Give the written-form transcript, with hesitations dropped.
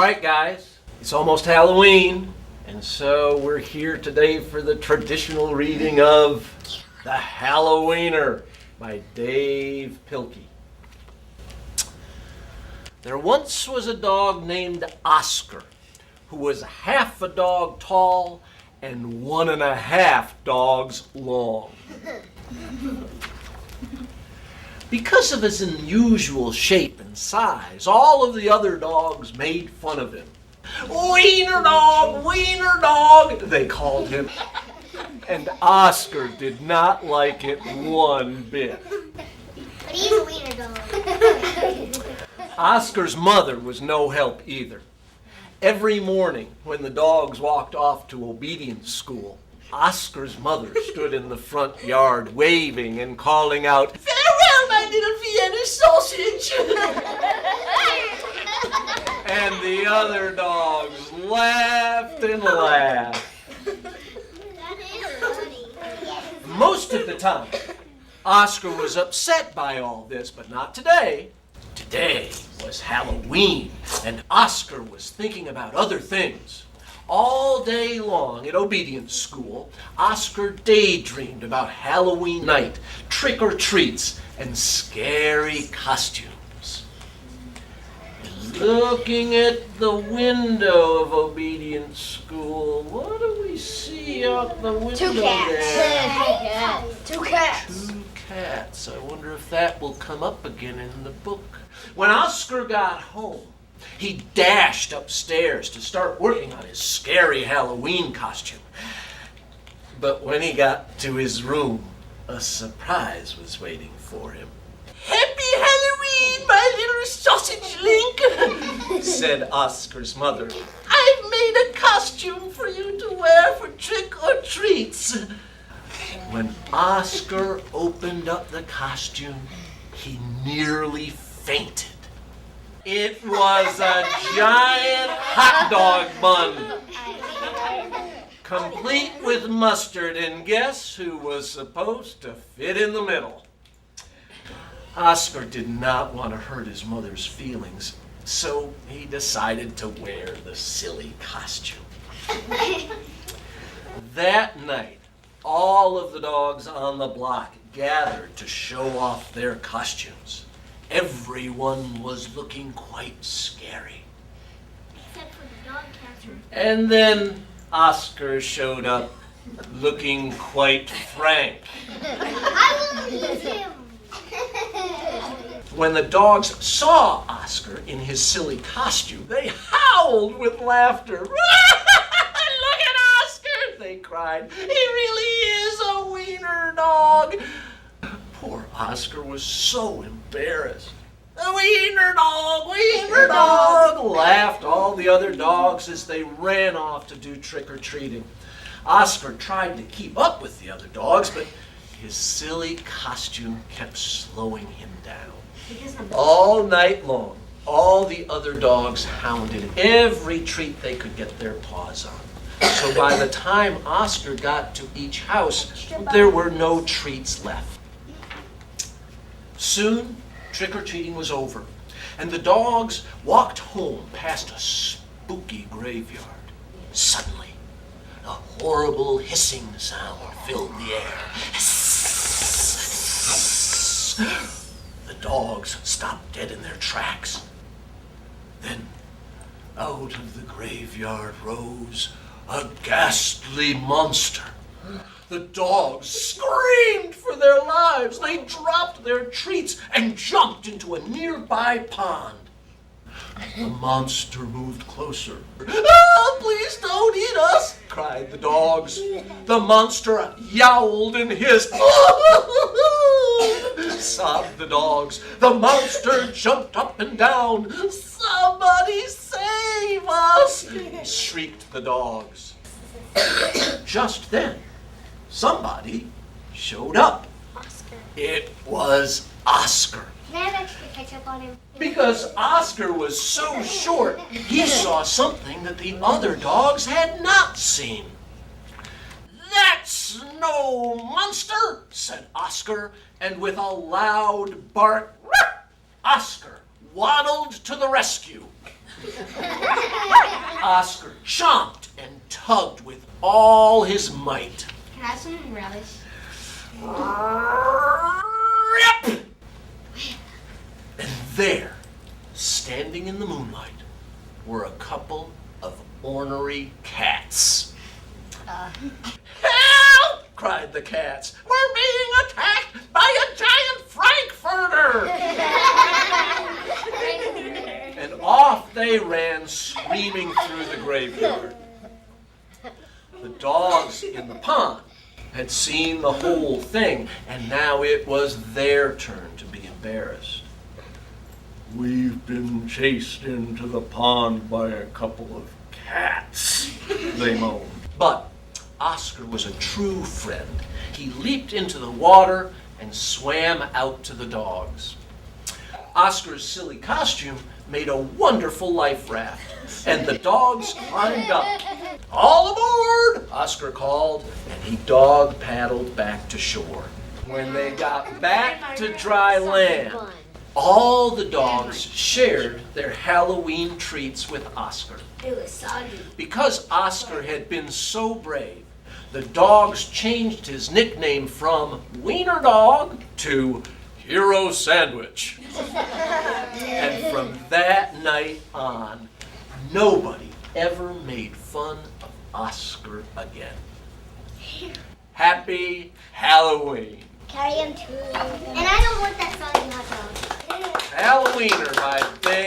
right, guys, it's almost Halloween, and so we're here today for the traditional reading of the Hallo-Wiener by Dave Pilkey. There once was a dog named Oscar, who was half a dog tall and 1.5 dogs long. Because of his unusual shape and size, all of the other dogs made fun of him. Wiener dog, they called him. And Oscar did not like it one bit. But he's a wiener dog. Oscar's mother was no help either. Every morning when the dogs walked off to obedience school, Oscar's mother stood in the front yard waving and calling out, "Farewell, my little Vienna sausage!" And the other dogs laughed and laughed. That is funny. Most of the time, Oscar was upset by all this, but not today. Today was Halloween, and Oscar was thinking about other things. All day long at obedience school, Oscar daydreamed about Halloween night, trick-or-treats, and scary costumes. Looking at the window of obedience school, what do we see out the window Two cats. there? Two cats. Two cats. I wonder if that will come up again in the book. When Oscar got home, he dashed upstairs to start working on his scary Halloween costume. But when he got to his room, a surprise was waiting for him. "Happy Halloween, my little sausage link," said Oscar's mother. "I've made a costume for you to wear for trick-or-treats." When Oscar opened up the costume, he nearly fainted. It was a giant hot dog bun, complete with mustard, and guess who was supposed to fit in the middle? Oscar did not want to hurt his mother's feelings, so he decided to wear the silly costume. That night, all of the dogs on the block gathered to show off their costumes. Everyone was looking quite scary. Except for the dog catcher. And then Oscar showed up looking quite frank. I will eat him. When the dogs saw Oscar in his silly costume, they howled with laughter. "Look at Oscar!" they cried. "He really is a wiener dog." Poor Oscar was so embarrassed. "A wiener dog," laughed all the other dogs as they ran off to do trick-or-treating. Oscar tried to keep up with the other dogs, but his silly costume kept slowing him down. All night long, all the other dogs hounded every treat they could get their paws on. So by the time Oscar got to each house, there were no treats left. Soon, trick-or-treating was over, and the dogs walked home past a spooky graveyard. Suddenly, a horrible hissing sound filled the air. The dogs stopped dead in their tracks. Then, out of the graveyard rose a ghastly monster. The dogs screamed for their lives. They dropped their treats and jumped into a nearby pond. The monster moved closer. "Ah, please don't eat us," cried the dogs. The monster yowled and hissed. Sobbed the dogs. The monster jumped up and down. "Somebody save us!" shrieked the dogs. Just then, somebody showed up. Oscar. It was Oscar. Can I have extra ketchup on him? Because Oscar was so short, he saw something that the other dogs had not seen. "That's no monster," said Oscar, and with a loud bark, Oscar waddled to the rescue. Oscar chomped and tugged with all his might. Can I have some relish? Rip! And there, standing in the moonlight, were a couple of ornery cats. Help! Cried the cats. We're being attacked by a giant frankfurter! And off they ran, screaming through the graveyard. The dogs in the pond had seen the whole thing, and now it was their turn to be embarrassed. We've been chased into the pond by a couple of cats, they moaned. But Oscar was a true friend. He leaped into the water and swam out to the dogs. Oscar's silly costume made a wonderful life raft, and the dogs climbed up. All aboard, Oscar called, and he dog paddled back to shore. When they got back to dry land, all the dogs shared their Halloween treats with Oscar. It was soggy. Because Oscar had been so brave, the dogs changed his nickname from Wiener Dog to Hero Sandwich. And from that night on, nobody ever made fun of Oscar again. Happy Halloween. Carry him too. And I don't want that soggy hot dog. Hallo-Wiener, my big